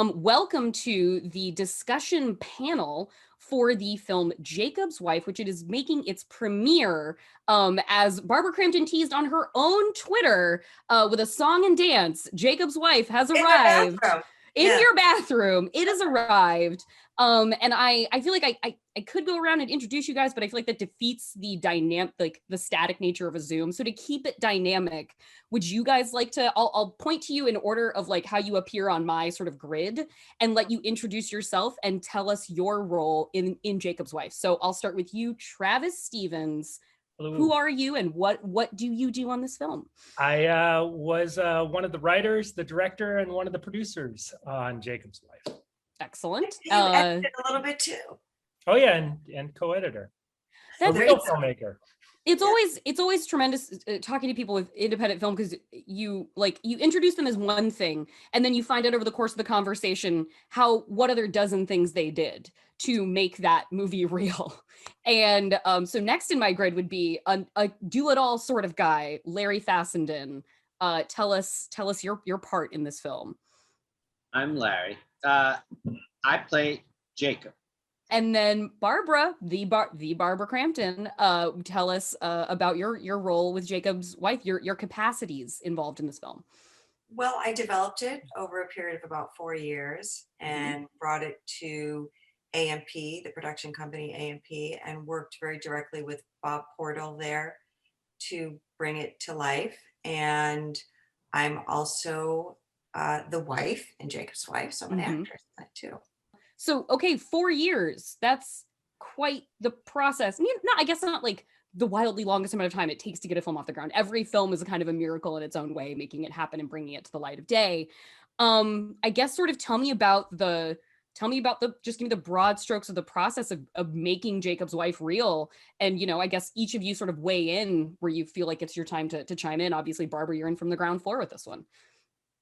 Welcome to the discussion panel for the film Jacob's Wife, which it is making its premiere, as Barbara Crampton teased on her own Twitter, with a song and dance. Jacob's Wife has arrived in your bathroom. It has arrived. And I feel like I could go around and introduce you guys, but I feel like that defeats the dynamic, like the static nature of a Zoom. So to keep it dynamic, would you guys like to, I'll point to you in order of like how you appear on my sort of grid and let you introduce yourself and tell us your role in Jacob's Wife. So I'll start with you, Travis Stevens. Hello. Who are you and what do you do on this film? I was one of the writers, the director, and one of the producers on Jacob's Wife. Excellent. You edited a little bit too. Oh yeah, and co-editor. That's a real filmmaker. It's always tremendous talking to people with independent film, because you introduce them as one thing and then you find out over the course of the conversation what other dozen things they did to make that movie real. And so next in my grid would be a do-it-all sort of guy, Larry Fessenden. Tell us your part in this film. I'm Larry. I play Jacob. And then Barbara, the Barbara Crampton, tell us about your role with Jacob's Wife, your capacities involved in this film. Well, I developed it over a period of about 4 years and brought it to AMP, the production company AMP, and worked very directly with Bob Portal there to bring it to life. And I'm also the wife in Jacob's Wife, so I'm an actress in that too. So, okay, 4 years, that's quite the process. I guess not like the wildly longest amount of time it takes to get a film off the ground. Every film is a kind of a miracle in its own way, making it happen and bringing it to the light of day. I guess sort of tell me about just give me the broad strokes of the process of making Jacob's Wife real. And, I guess each of you sort of weigh in where you feel like it's your time to chime in. Obviously, Barbara, you're in from the ground floor with this one.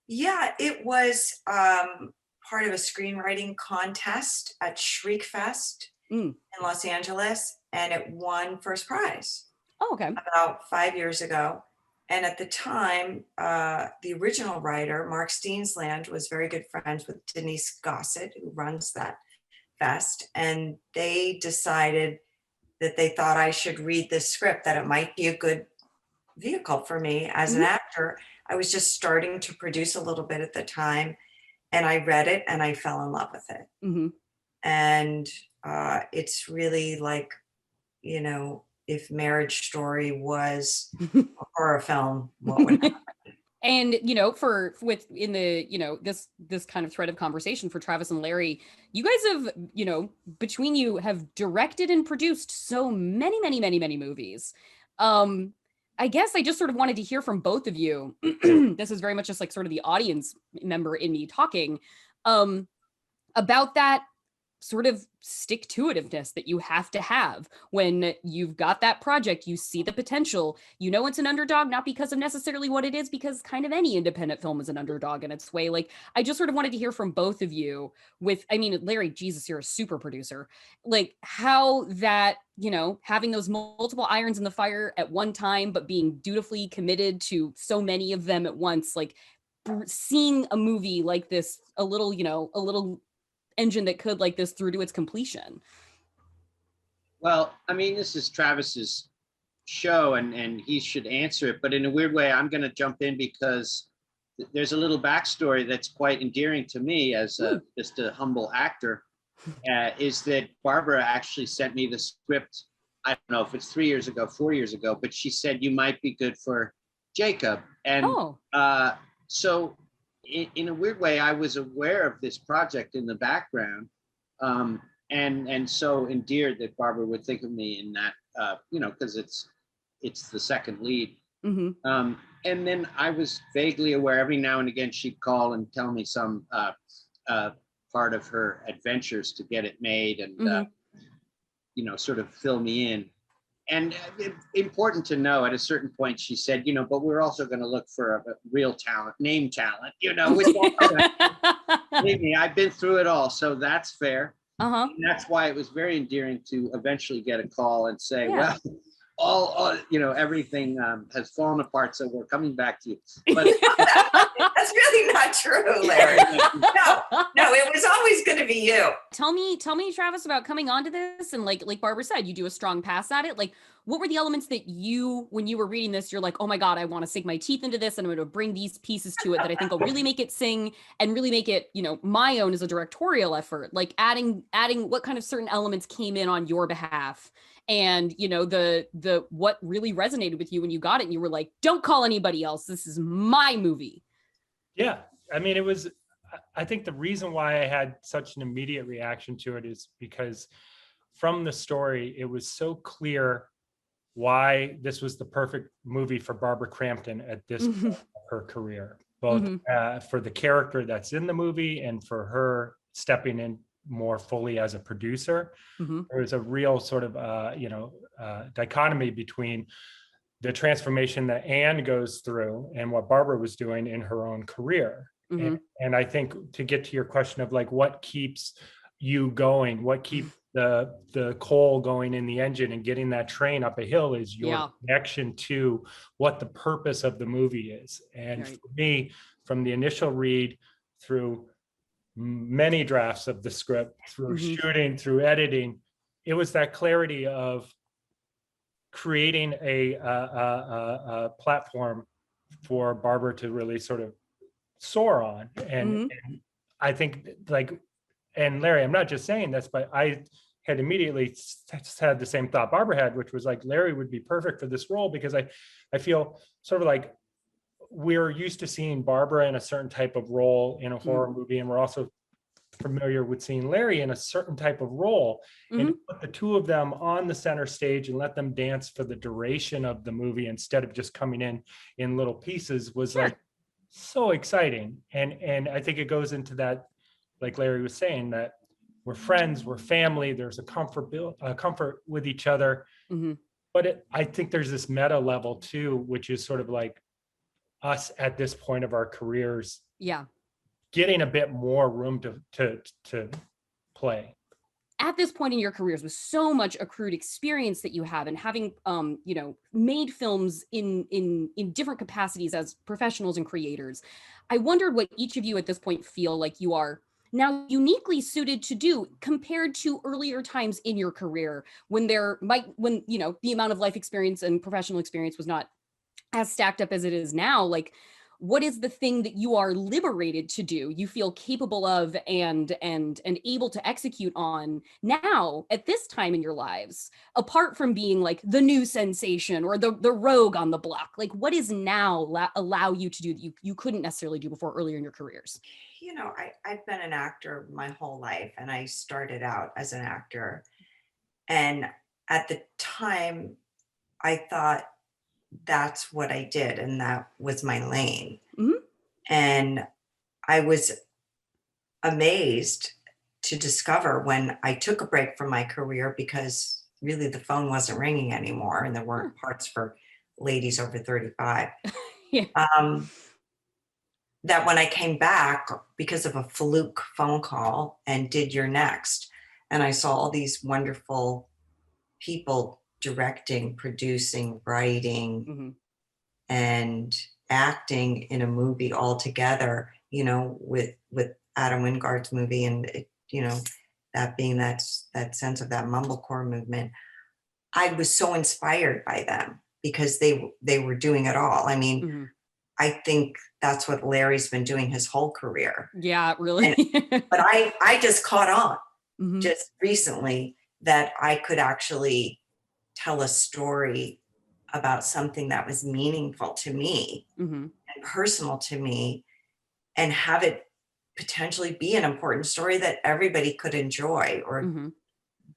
Yeah, it was part of a screenwriting contest at Shriekfest in Los Angeles, and it won first prize. Oh, okay. About 5 years ago. And at the time, the original writer, Mark Steensland, was very good friends with Denise Gossett, who runs that fest. And they decided that they thought I should read this script, that it might be a good vehicle for me as an actor. I was just starting to produce a little bit at the time. And I read it and I fell in love with it. And it's really like, if Marriage Story was a horror film, what would happen? And, this kind of thread of conversation for Travis and Larry, you guys have, between you have directed and produced so many, many, many, many movies. I guess I just sort of wanted to hear from both of you. This is very much just like sort of the audience member in me talking about that sort of stick-to-itiveness that you have to have when you've got that project. You see the potential, it's an underdog, not because of necessarily what it is, because kind of any independent film is an underdog in its way. Like, I just sort of wanted to hear from both of you Larry, Jesus, you're a super producer, like how that, having those multiple irons in the fire at one time, but being dutifully committed to so many of them at once, like seeing a movie like this, a little engine that could like this through to its completion. Well, this is Travis's show and he should answer it, but in a weird way, I'm going to jump in because there's a little backstory that's quite endearing to me as just a humble actor, is that Barbara actually sent me the script. I don't know if it's 3 years ago, 4 years ago, but she said, you might be good for Jacob. And so in a weird way, I was aware of this project in the background, and so endeared that Barbara would think of me in that, because it's the second lead. And then I was vaguely aware every now and again she'd call and tell me some part of her adventures to get it made and, sort of fill me in. And important to know, at a certain point, she said, but we're also going to look for a real talent, name talent, which believe me, I've been through it all. So that's fair. And that's why it was very endearing to eventually get a call and say, well, all everything has fallen apart. So we're coming back to you. But that's really not true, Larry. No, be you. Tell me, Travis, about coming onto this, and like Barbara said, you do a strong pass at it. Like, what were the elements that you, when you were reading this, you're like, oh my God, I want to sink my teeth into this, and I'm going to bring these pieces to it that I think will really make it sing and really make it, my own as a directorial effort. Like adding what kind of certain elements came in on your behalf, and the what really resonated with you when you got it, and you were like, don't call anybody else. This is my movie. Yeah, I mean, I think the reason why I had such an immediate reaction to it is because from the story, it was so clear why this was the perfect movie for Barbara Crampton at this point of her career, both for the character that's in the movie and for her stepping in more fully as a producer. There was a real sort of, dichotomy between the transformation that Anne goes through and what Barbara was doing in her own career. And I think, to get to your question of like, what keeps you going, what keeps the coal going in the engine and getting that train up a hill, is your connection to what the purpose of the movie is. And for me, from the initial read through many drafts of the script, through shooting, through editing, it was that clarity of creating a platform for Barbara to really sort of soar on. And I think, like, and Larry, I'm not just saying this, but I had immediately had the same thought Barbara had, which was like, Larry would be perfect for this role, because I feel sort of like we're used to seeing Barbara in a certain type of role in a horror movie, and we're also familiar with seeing Larry in a certain type of role. And put the two of them on the center stage and let them dance for the duration of the movie instead of just coming in little pieces was like so exciting. And I think it goes into that, like Larry was saying, that we're friends, we're family, there's a comfort with each other. But I think there's this meta level too, which is sort of like us at this point of our careers getting a bit more room to play. At this point in your careers, with so much accrued experience that you have, and having made films in different capacities as professionals and creators, I wondered what each of you at this point feel like you are now uniquely suited to do compared to earlier times in your career, when the amount of life experience and professional experience was not as stacked up as it is now. Like, what is the thing that you are liberated to do, you feel capable of and able to execute on now at this time in your lives, apart from being like the new sensation or the rogue on the block? Like, what is now allow you to do that you couldn't necessarily do before earlier in your careers? I've been an actor my whole life, and I started out as an actor. And at the time, I thought that's what I did, and that was my lane. And I was amazed to discover when I took a break from my career, because really the phone wasn't ringing anymore, and there weren't parts for ladies over 35. That when I came back because of a fluke phone call and did You're Next, and I saw all these wonderful people directing, producing, writing, and acting in a movie all together, with Adam Wingard's movie, and that being that sense of that mumblecore movement. I was so inspired by them because they were doing it all. I mean, I think that's what Larry's been doing his whole career. Yeah, really. But I just caught on just recently that I could actually tell a story about something that was meaningful to me and personal to me, and have it potentially be an important story that everybody could enjoy or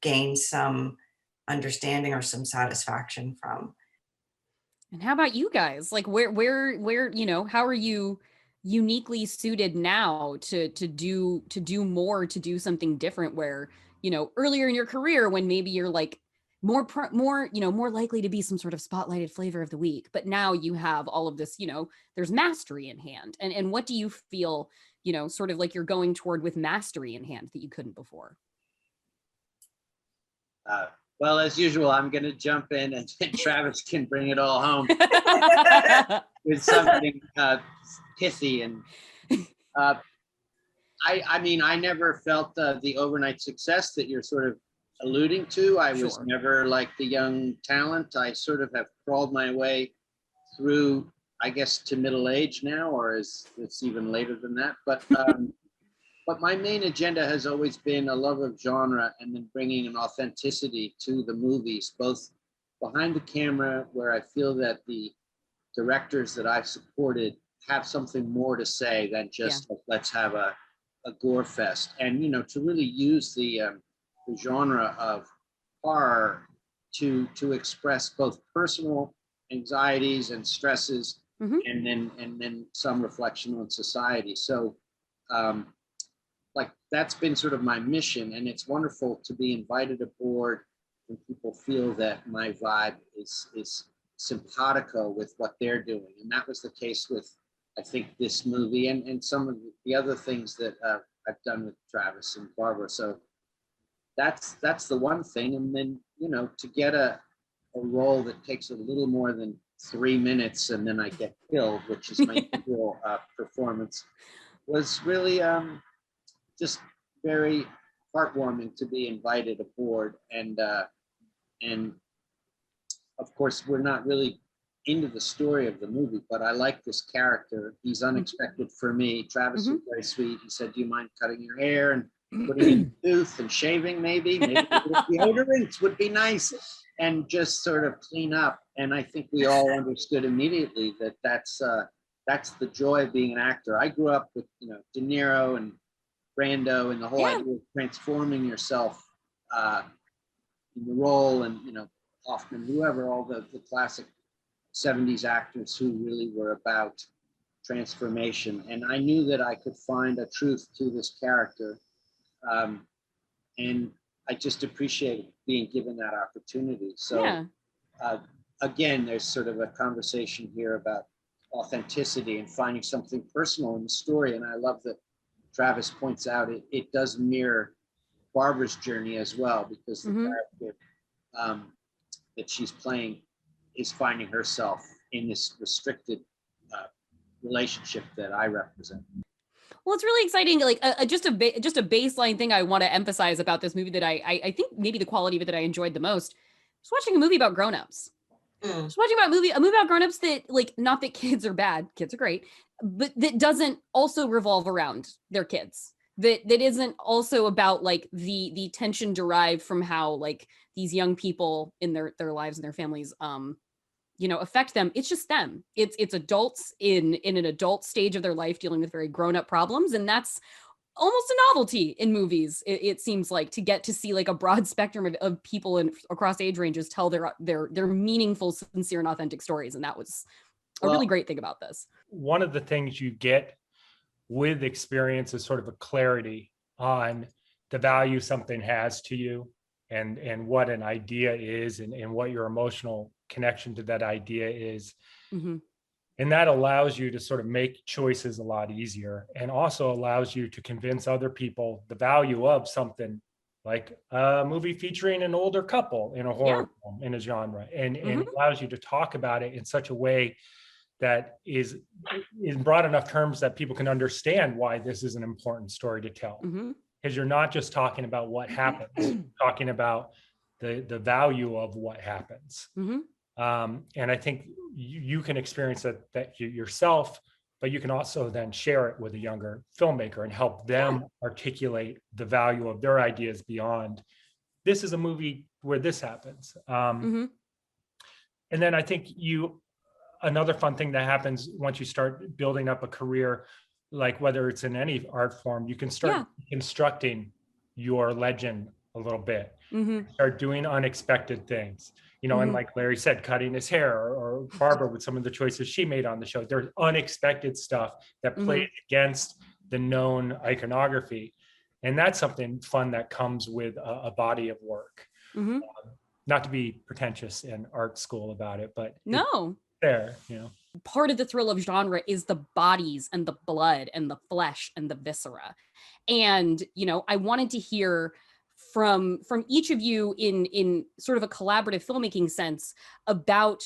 gain some understanding or some satisfaction from. And how about you guys? Like, where how are you uniquely suited now to do more, to do something different, where earlier in your career, when maybe you're like more likely to be some sort of spotlighted flavor of the week, but now you have all of this, there's mastery in hand. And what do you feel, sort of like you're going toward with mastery in hand that you couldn't before? Well, as usual, I'm going to jump in, and Travis can bring it all home with something pithy. And I mean, I never felt the overnight success that you're sort of alluding to. I was Sure. never like the young talent. I sort of have crawled my way through, I guess, to middle age now, or is it's even later than that. But my main agenda has always been a love of genre and then bringing an authenticity to the movies, both behind the camera, where I feel that the directors that I've supported have something more to say than just let's have a gore fest. And, you know, to really use the genre of horror to express both personal anxieties and stresses, Mhm. and then some reflection on society. So like that's been sort of my mission, and it's wonderful to be invited aboard when people feel that my vibe is simpatico with what they're doing. And that was the case with, I think, this movie and some of the other things that I've done with Travis and Barbara. So that's the one thing. And then, you know, to get a role that takes a little more than 3 minutes and then I get killed, which is my usual performance, was really just very heartwarming to be invited aboard. And of course, we're not really into the story of the movie, but I like this character. He's unexpected for me. Travis was very sweet. He said, "Do you mind cutting your hair and putting in a tooth and shaving maybe a little deodorant would be nice, and just sort of clean up." And I think we all understood immediately that that's the joy of being an actor. I grew up with, you know, De Niro and Brando and the whole idea of transforming yourself in the role, and, you know, Hoffman, whoever, all the classic 70s actors who really were about transformation. And I knew that I could find a truth to this character. And I just appreciated being given that opportunity. So again, there's sort of a conversation here about authenticity and finding something personal in the story. And I love that Travis points out it does mirror Barbara's journey as well, because the character that she's playing is finding herself in this restricted relationship that I represent. Well, it's really exciting. Like just a baseline thing I want to emphasize about this movie that I think maybe the quality of it that I enjoyed the most was watching a movie about grown-ups. Just watching a movie about grown-ups that, like, not that kids are bad, kids are great, but that doesn't also revolve around their kids. That isn't also about, like, the tension derived from how, like, these young people in their lives and their families you know, affect them. It's just them. It's adults in an adult stage of their life dealing with very grown-up problems, and that's almost a novelty in movies. It seems like, to get to see, like, a broad spectrum of people across age ranges tell their meaningful, sincere, and authentic stories, and that was a really great thing about this. One of the things you get with experience is sort of a clarity on the value something has to you, and what an idea is, and what your emotional connection to that idea is. And that allows you to sort of make choices a lot easier, and also allows you to convince other people the value of something like a movie featuring an older couple in a horror film in a genre, and allows you to talk about it in such a way that is in broad enough terms that people can understand why this is an important story to tell. Because you're not just talking about what happens, talking about the value of what happens. And I think you can experience that yourself, but you can also then share it with a younger filmmaker and help them articulate the value of their ideas beyond, this is a movie where this happens. And then I think another fun thing that happens once you start building up a career, like whether it's in any art form, you can start constructing your legend a little bit, start doing unexpected things, you know, and like Larry said, cutting his hair, or Barbara with some of the choices she made on the show, there's unexpected stuff that plays against the known iconography. And that's something fun that comes with a body of work. Not to be pretentious in art school about it, but there, you know. Part of the thrill of genre is the bodies and the blood and the flesh and the viscera. And, you know, I wanted to hear from each of you in sort of a collaborative filmmaking sense about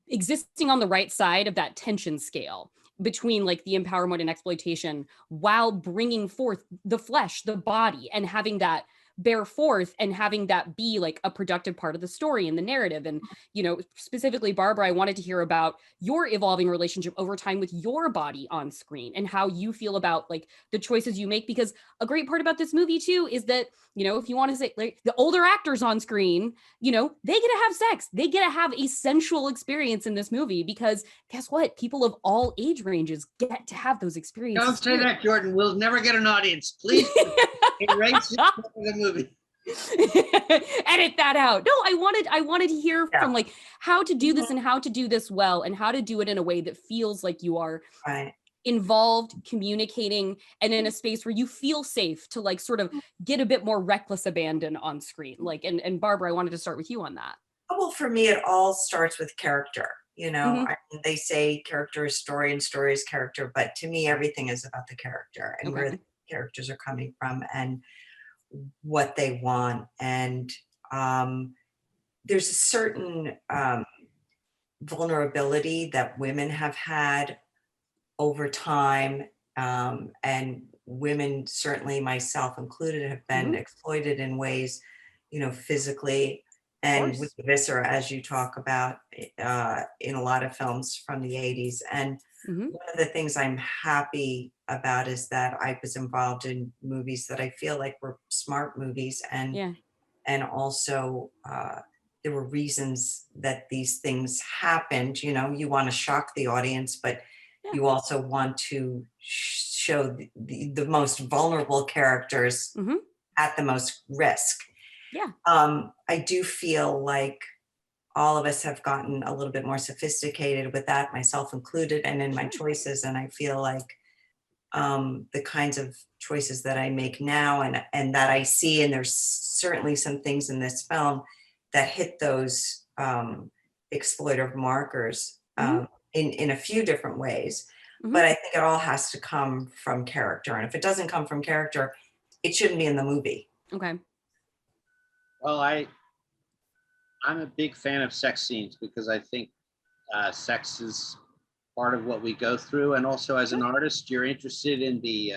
existing on the right side of that tension scale. between like the empowerment and exploitation, while bringing forth the flesh, the body, and having that bear forth and having that be like a productive part of the story and the narrative. And, you know, specifically, Barbara, I wanted to hear about your evolving relationship over time with your body on screen and how you feel about like the choices you make. Because a great part about this movie too is that, you know, if you want to say like the older actors on screen, you know, they get to have sex, they get to have a sensual experience in this movie, because guess what? People of all age ranges get to have those experiences. Don't say that, Jordan. We'll never get an audience. Please erase it from the movie. Edit that out. No, I wanted to hear from like how to do this and how to do this well and how to do it in a way that feels like you are involved, communicating, and in a space where you feel safe to like sort of get a bit more reckless abandon on screen. Like, and Barbara, I wanted to start with you on that. Well, for me, it all starts with character. You know, I mean, they say character is story and story is character, but to me, everything is about the character and where the characters are coming from and what they want. And there's a certain vulnerability that women have had over time. And women, certainly myself included, have been exploited in ways, you know, physically and with the viscera, as you talk about in a lot of films from the 80s. And one of the things I'm happy about is that I was involved in movies that I feel like were smart movies, and also there were reasons that these things happened. You know, you want to shock the audience, but you also want to show the most vulnerable characters at the most risk. I do feel like all of us have gotten a little bit more sophisticated with that, myself included, and in my choices. And I feel like the kinds of choices that I make now and that I see, and there's certainly some things in this film that hit those exploitive markers in a few different ways. But I think it all has to come from character. And if it doesn't come from character, it shouldn't be in the movie. Okay. Well, I'm a big fan of sex scenes because I think sex is part of what we go through. And also as an artist, you're interested in the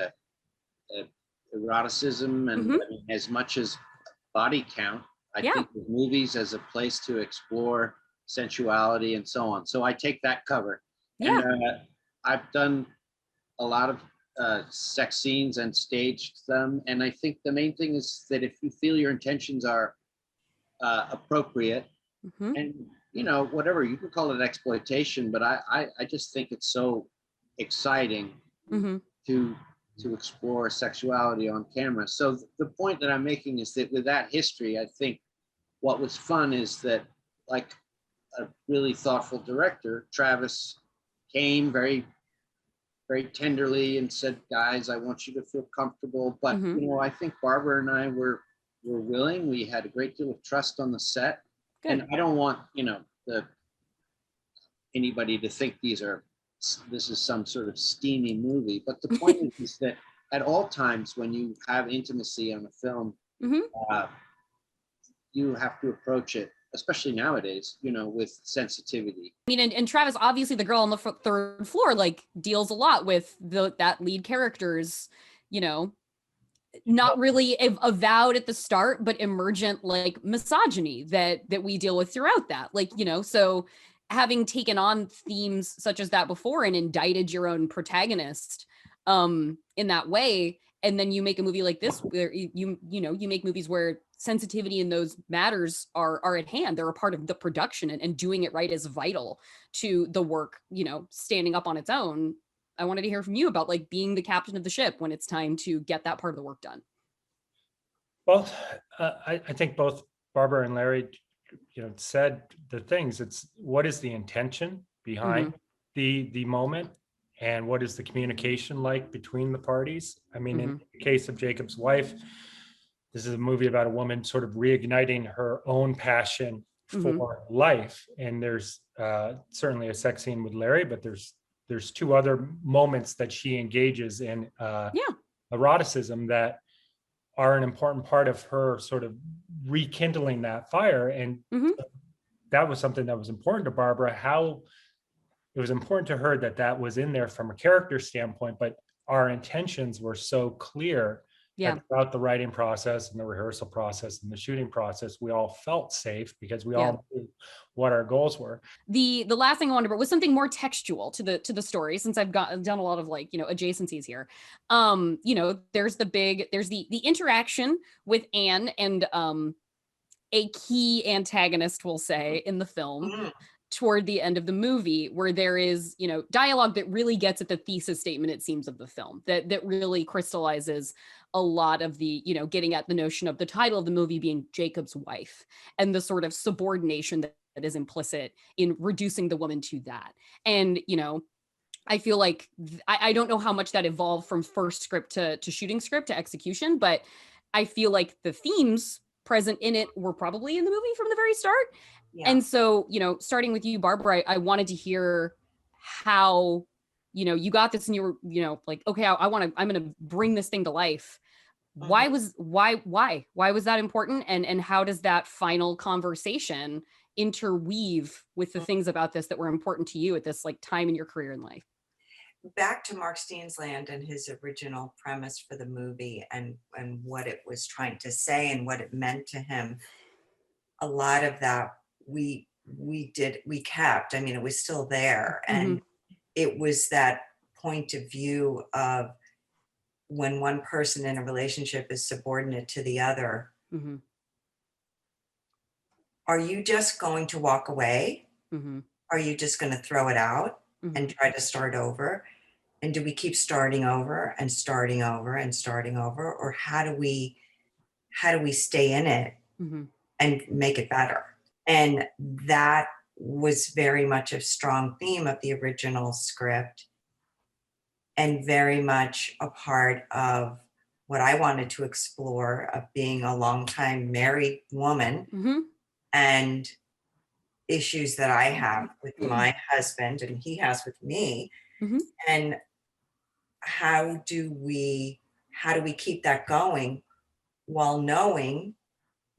eroticism and I mean, as much as body count. I think of movies as a place to explore sensuality and so on. So I take that cover. And I've done a lot of sex scenes and staged them. And I think the main thing is that if you feel your intentions are appropriate and, you know, whatever, you can call it exploitation, but I just think it's so exciting to explore sexuality on camera. So the point that I'm making is that with that history, I think what was fun is that, like a really thoughtful director, Travis came very, very tenderly and said, guys, I want you to feel comfortable. But, you know, I think Barbara and I were willing. We had a great deal of trust on the set. And I don't want, you know, anybody to think this is some sort of steamy movie. But the point is that at all times when you have intimacy on a film, you have to approach it, especially nowadays, you know, with sensitivity. I mean, and Travis, obviously the girl on the third floor, like deals a lot with that lead character's, you know, not really avowed at the start, but emergent like misogyny that we deal with throughout that. Like, you know, so having taken on themes such as that before and indicted your own protagonist in that way, and then you make a movie like this where you make movies where sensitivity in those matters are at hand. They're a part of the production, and doing it right is vital to the work, you know, standing up on its own. I wanted to hear from you about like being the captain of the ship when it's time to get that part of the work done. Well, I think both Barbara and Larry, you know, said the things. It's what is the intention behind the moment, and what is the communication like between the parties? I mean, in the case of Jacob's Wife, this is a movie about a woman sort of reigniting her own passion for life. And there's certainly a sex scene with Larry, but there's two other moments that she engages in eroticism that are an important part of her sort of rekindling that fire. And that was something that was important to Barbara. How it was important to her that that was in there from a character standpoint, but our intentions were so clear Yeah. that throughout the writing process and the rehearsal process and the shooting process, we all felt safe because we Yeah. all knew what our goals were. The last thing I wanted to bring was something more textual to the story, since I've done a lot of, like, you know, adjacencies here. You know, there's the interaction with Anne and a key antagonist, we'll say, in the film Mhm. toward the end of the movie, where there is, you know, dialogue that really gets at the thesis statement, it seems, of the film, that really crystallizes a lot of the, you know, getting at the notion of the title of the movie being Jacob's wife, and the sort of subordination that is implicit in reducing the woman to that. And, you know, I feel like I don't know how much that evolved from first script to shooting script to execution, but I feel like the themes present in it were probably in the movie from the very start. Yeah. And so, you know, starting with you, Barbara, I wanted to hear how, you know, you got this and you were, you know, like, okay, I'm going to bring this thing to life. Why was that important? And how does that final conversation interweave with the things about this that were important to you at this, like, time in your career and life? Back to Mark Steensland and his original premise for the movie, and what it was trying to say and what it meant to him. A lot of that we kept. I mean, it was still there, and it was that point of view of when one person in a relationship is subordinate to the other. Mm-hmm. Are you just going to walk away? Mm-hmm. Are you just going to throw it out and try to start over? And do we keep starting over and starting over and starting over? Or how do we stay in it and make it better? And that was very much a strong theme of the original script, and very much a part of what I wanted to explore, of being a longtime married woman and issues that I have with my husband and he has with me. And how do we keep that going while knowing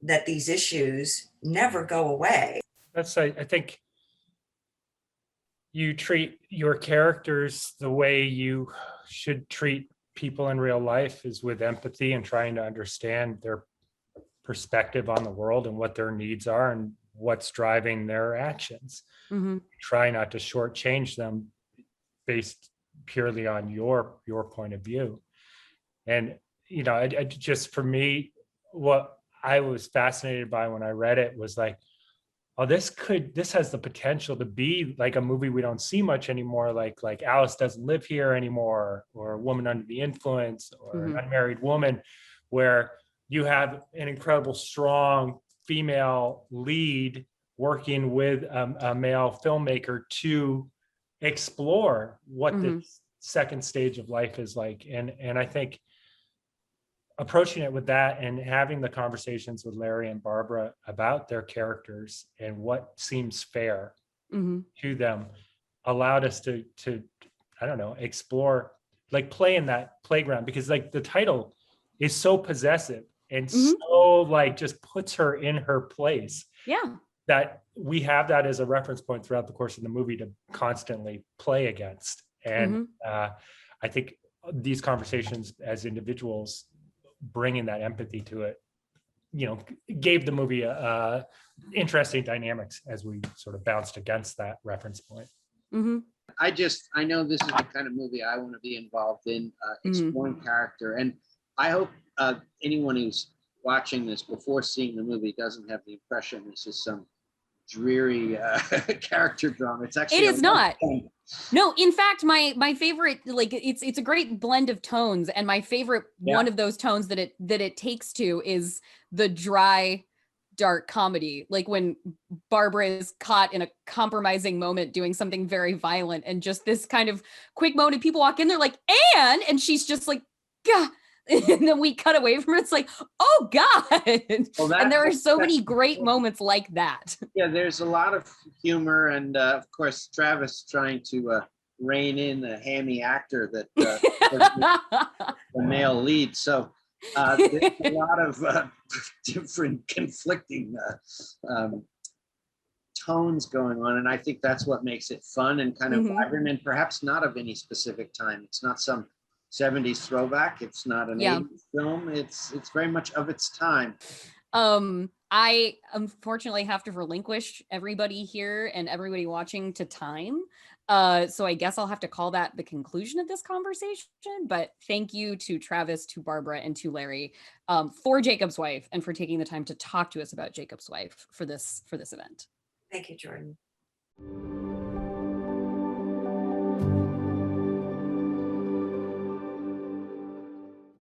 that these issues never go away? That's, I think you treat your characters the way you should treat people in real life, is with empathy and trying to understand their perspective on the world and what their needs are and what's driving their actions. Try not to shortchange them based purely on your point of view. And, you know, I just, for me, what I was fascinated by when I read it was like, oh, this has the potential to be like a movie we don't see much anymore, like Alice Doesn't Live Here anymore, or A Woman Under the Influence, or An Unmarried Woman, where you have an incredible, strong female lead working with a male filmmaker to explore what the second stage of life is like. And I think approaching it with that and having the conversations with Larry and Barbara about their characters and what seems fair to them allowed us to I don't know, explore, like, play in that playground, because, like, the title is so possessive and so, like, just puts her in her place. Yeah. That we have that as a reference point throughout the course of the movie to constantly play against. And I think these conversations as individuals, bringing that empathy to it, you know, gave the movie interesting dynamics as we sort of bounced against that reference point. I know this is the kind of movie I want to be involved in, exploring character. And I hope anyone who's watching this before seeing the movie doesn't have the impression this is some dreary character drama. It's actually, it is not. No, in fact, my favorite, like, it's a great blend of tones, and my favorite one of those tones that it takes to is the dry, dark comedy, like when Barbara is caught in a compromising moment doing something very violent, and just this kind of quick moment, people walk in, they're like, and she's just like, gah. And then we cut away from it. It's like, oh God. Well, and there are so many great moments like that. Yeah, there's a lot of humor. And of course, Travis trying to rein in the hammy actor that the male lead. So there's a lot of different conflicting tones going on. And I think that's what makes it fun and kind of Mhm. vibrant, and perhaps not of any specific time. It's not some 70s throwback. It's not an Yeah. 80s film. It's very much of its time. I unfortunately have to relinquish everybody here and everybody watching to time. So I guess I'll have to call that the conclusion of this conversation. But thank you to Travis, to Barbara, and to Larry for Jacob's Wife and for taking the time to talk to us about Jacob's Wife for this event. Thank you, Jordan.